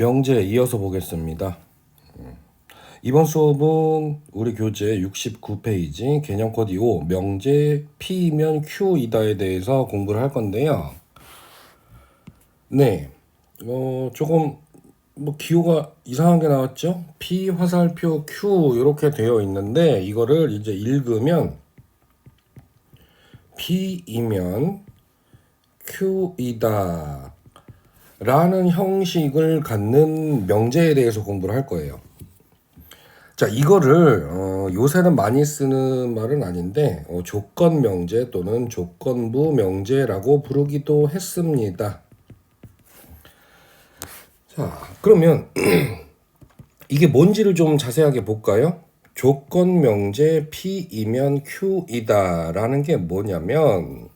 명제 이어서 보겠습니다. 이번 수업은 우리 교재 69페이지 개념 코드 2호 명제 P이면 Q이다에 대해서 공부를 할 건데요. 네, 조금 기호가 이상하게 나왔죠? P 화살표 Q 이렇게 되어 있는데 이거를 이제 읽으면 P이면 Q이다 라는 형식을 갖는 명제에 대해서 공부를 할 거예요. 자, 이거를 요새는 많이 쓰는 말은 아닌데 조건 명제 또는 조건부 명제라고 부르기도 했습니다. 자, 그러면 이게 뭔지를 좀 자세하게 볼까요? 조건 명제 P이면 Q이다 라는 게 뭐냐면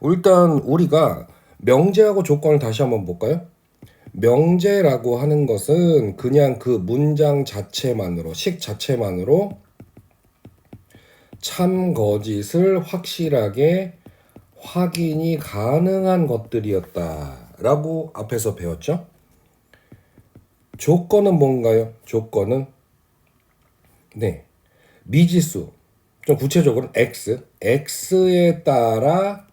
일단 우리가 명제하고 조건을 다시 한번 볼까요? 명제라고 하는 것은 그냥 그 문장 자체만으로, 식 자체만으로 참, 거짓을 확실하게 확인이 가능한 것들이었다라고 앞에서 배웠죠? 조건은 뭔가요? 조건은 미지수, 좀 구체적으로는 x에 따라서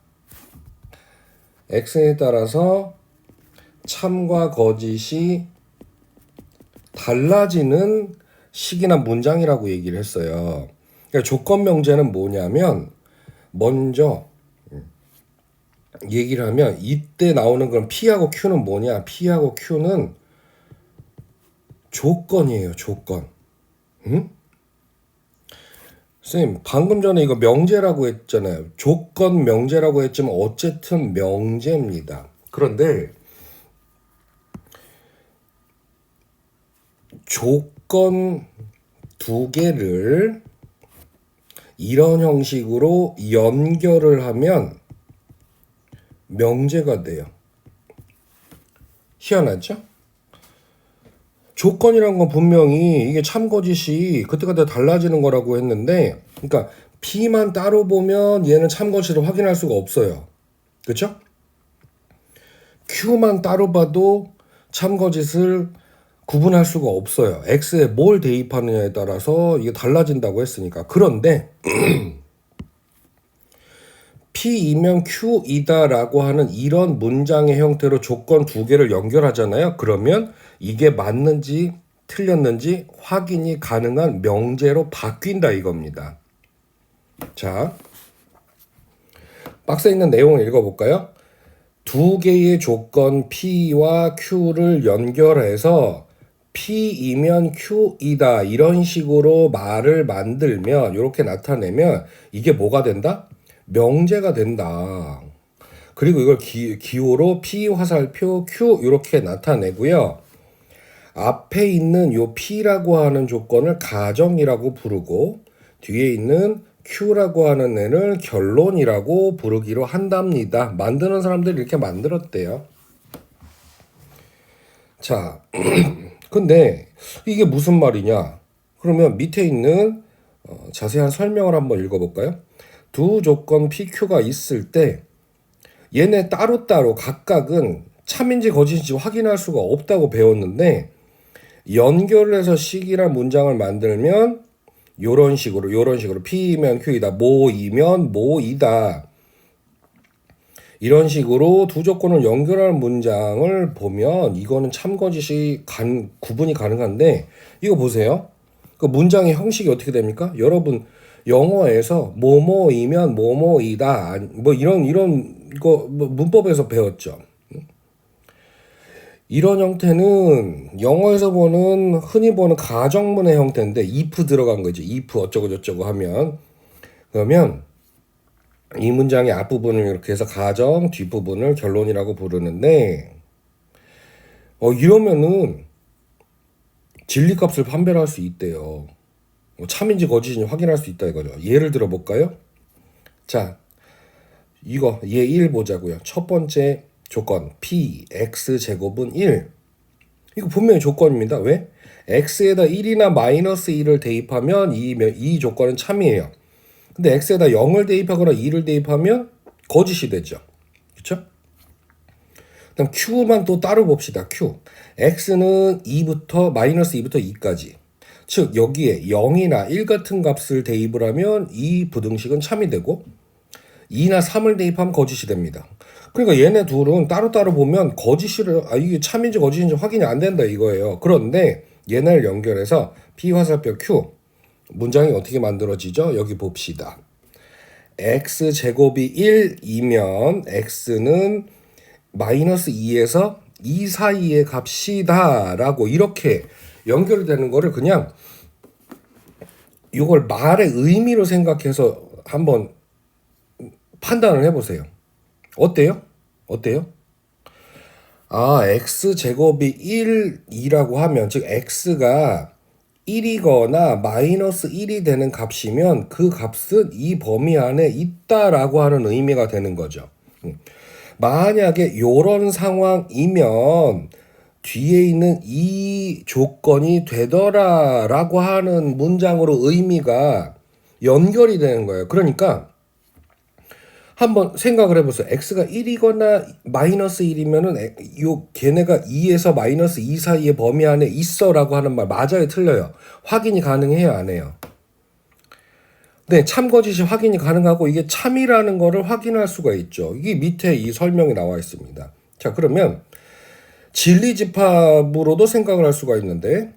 참과 거짓이 달라지는 식이나 문장이라고 얘기를 했어요. 그러니까 조건 명제는 뭐냐면 먼저 얘기를 하면 이때 나오는 그런 P하고 Q는 뭐냐? P하고 Q는 조건이에요. 조건. 응? 선생님 방금 전에 이거 명제라고 했잖아요. 조건 명제라고 했지만 어쨌든 명제입니다. 그런데 조건 두 개를 이런 형식으로 연결을 하면 명제가 돼요. 희한하죠? 조건이란 건 분명히 이게 참거짓이 그때그때 달라지는 거라고 했는데, 그러니까 P만 따로 보면 얘는 참거짓을 확인할 수가 없어요. 그렇죠? Q만 따로 봐도 참거짓을 구분할 수가 없어요. X에 뭘 대입하느냐에 따라서 이게 달라진다고 했으니까. 그런데 P이면 Q이다 라고 하는 이런 문장의 형태로 조건 두 개를 연결하잖아요. 그러면 이게 맞는지 틀렸는지 확인이 가능한 명제로 바뀐다 이겁니다. 자, 박스에 있는 내용을 읽어볼까요? 두 개의 조건 P와 Q를 연결해서 P이면 Q이다 이런 식으로 말을 만들면, 이렇게 나타내면 이게 뭐가 된다? 명제가 된다. 그리고 이걸 기호로 P 화살표 Q 이렇게 나타내고요. 앞에 있는 요 P라고 하는 조건을 가정이라고 부르고 뒤에 있는 Q라고 하는 애를 결론이라고 부르기로 한답니다. 만드는 사람들이 이렇게 만들었대요. 자, 근데 이게 무슨 말이냐? 그러면 밑에 있는 자세한 설명을 한번 읽어볼까요? 두 조건 PQ가 있을 때 얘네 따로따로 각각은 참인지 거짓인지 확인할 수가 없다고 배웠는데, 연결을 해서 식이란 문장을 만들면 요런 식으로 P이면 Q이다, 모이면 모이다, 이런 식으로 두 조건을 연결하는 문장을 보면 이거는 참거짓이 구분이 가능한데, 이거 보세요. 그 문장의 형식이 어떻게 됩니까? 여러분 영어에서 뭐뭐이면 뭐뭐이다 이런 거 문법에서 배웠죠. 이런 형태는 영어에서 흔히 보는 가정문의 형태인데 if 들어간 거죠. if 어쩌고 저쩌고 하면, 그러면 이 문장의 앞부분을 이렇게 해서 가정, 뒷부분을 결론이라고 부르는데, 이러면은 진리값을 판별할 수 있대요. 참인지 거짓인지 확인할 수 있다 이거죠. 예를 들어 볼까요? 자, 이거 예 1 보자고요. 첫 번째 조건 P X제곱은 1. 이거 분명히 조건입니다. 왜? X에다 1이나 마이너스 1을 대입하면 이 조건은 참이에요. 근데 X에다 0을 대입하거나 2를 대입하면 거짓이 되죠. 그렇죠? 그럼 Q만 또 따로 봅시다. Q. X는 2부터 마이너스 2부터 2까지. 즉 여기에 0이나 1 같은 값을 대입을 하면 이 부등식은 참이 되고 2나 3을 대입하면 거짓이 됩니다. 그러니까 얘네 둘은 따로따로 보면 거짓이를 이게 참인지 거짓인지 확인이 안 된다 이거예요. 그런데 얘네를 연결해서 P 화살표 Q 문장이 어떻게 만들어지죠? 여기 봅시다. x제곱이 1이면 x는 마이너스 2에서 2 사이의 값이다 라고 이렇게 연결되는 거를 그냥 이걸 말의 의미로 생각해서 한번 판단을 해보세요. 어때요? 어때요? x제곱이 1이라고 하면 즉 x가 1이거나 마이너스 1이 되는 값이면 그 값은 이 범위 안에 있다라고 하는 의미가 되는 거죠. 만약에 요런 상황이면 뒤에 있는 이 조건이 되더라라고 하는 문장으로 의미가 연결이 되는 거예요. 그러니까 한번 생각을 해보세요. x가 1이거나 마이너스 1이면은 걔네가 2에서 마이너스 2 사이의 범위 안에 있어라고 하는 말 맞아요, 틀려요? 확인이 가능해요, 안 해요? 네, 참거짓이 확인이 가능하고 이게 참이라는 거를 확인할 수가 있죠. 이게 밑에 이 설명이 나와 있습니다. 자, 그러면 진리집합으로도 생각을 할 수가 있는데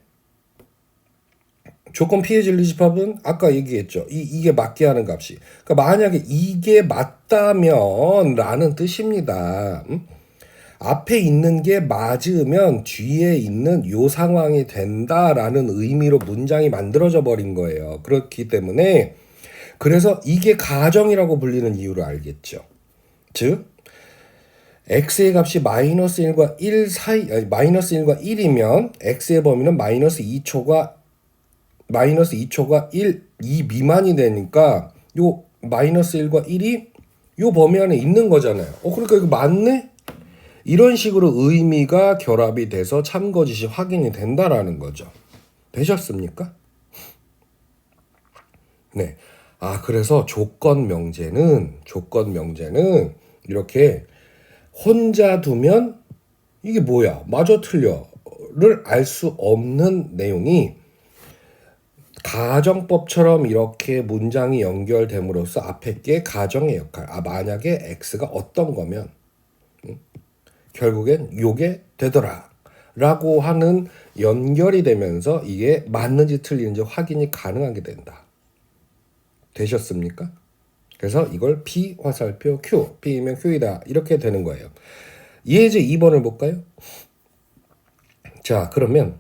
조건 P의 진리집합은 아까 얘기했죠. 이게 맞게 하는 값이. 그러니까 만약에 이게 맞다면 라는 뜻입니다. 앞에 있는 게 맞으면 뒤에 있는 요 상황이 된다라는 의미로 문장이 만들어져 버린 거예요. 그렇기 때문에 그래서 이게 가정이라고 불리는 이유를 알겠죠. 즉 x의 값이 마이너스 1과 1 사이, 마이너스 1과 1이면 x의 범위는 마이너스 2초가 2 미만이 되니까 요 마이너스 1과 1이 요 범위 안에 있는 거잖아요. 그러니까 이거 맞네? 이런 식으로 의미가 결합이 돼서 참거짓이 확인이 된다라는 거죠. 되셨습니까? 네. 그래서 조건 명제는 이렇게 혼자 두면 이게 뭐야? 맞아 틀려를 알 수 없는 내용이 가정법처럼 이렇게 문장이 연결됨으로써 앞에 게 가정의 역할. 만약에 x가 어떤 거면 결국엔 요게 되더라 라고 하는 연결이 되면서 이게 맞는지 틀리는지 확인이 가능하게 된다. 되셨습니까? 그래서 이걸 P 화살표 Q, P이면 Q이다 이렇게 되는 거예요. 예제 2번을 볼까요? 자, 그러면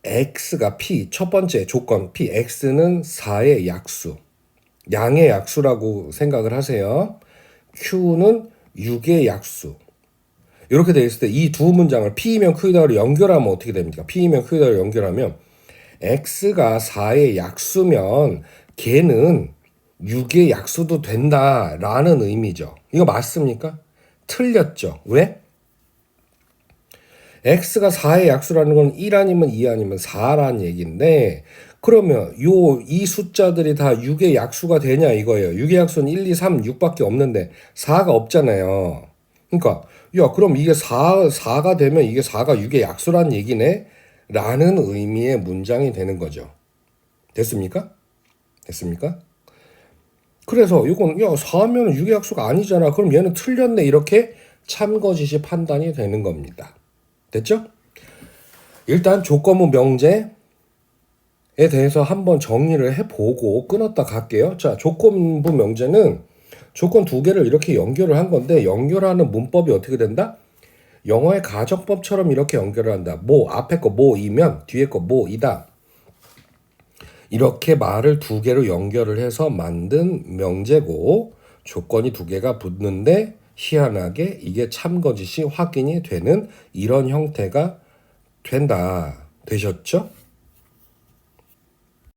x가 P, 첫 번째 조건 P, x는 4의 약수, 양의 약수라고 생각을 하세요. Q는 6의 약수. 이렇게 되어 있을 때 이 두 문장을 P이면 Q이다로 연결하면 어떻게 됩니까? P이면 Q이다로 연결하면 x가 4의 약수면 걔는 6의 약수도 된다라는 의미죠. 이거 맞습니까? 틀렸죠. 왜? x가 4의 약수라는 건 1 아니면 2 아니면 4라는 얘기인데 그러면 이 숫자들이 다 6의 약수가 되냐 이거예요. 6의 약수는 1, 2, 3, 6밖에 없는데 4가 없잖아요. 그러니까 그럼 이게 4가 되면 이게 4가 6의 약수라는 얘기네? 라는 의미의 문장이 되는 거죠. 됐습니까? 그래서 이건 4하면 6의 약수가 아니잖아. 그럼 얘는 틀렸네. 이렇게 참거짓이 판단이 되는 겁니다. 됐죠? 일단 조건부 명제에 대해서 한번 정리를 해보고 끊었다 갈게요. 자, 조건부 명제는 조건 두 개를 이렇게 연결을 한 건데 연결하는 문법이 어떻게 된다? 영어의 가정법처럼 이렇게 연결을 한다. 앞에 거 뭐이면 뒤에 거 뭐이다. 이렇게 말을 두 개로 연결을 해서 만든 명제고 조건이 두 개가 붙는데 희한하게 이게 참거짓이 확인이 되는 이런 형태가 된다. 되셨죠?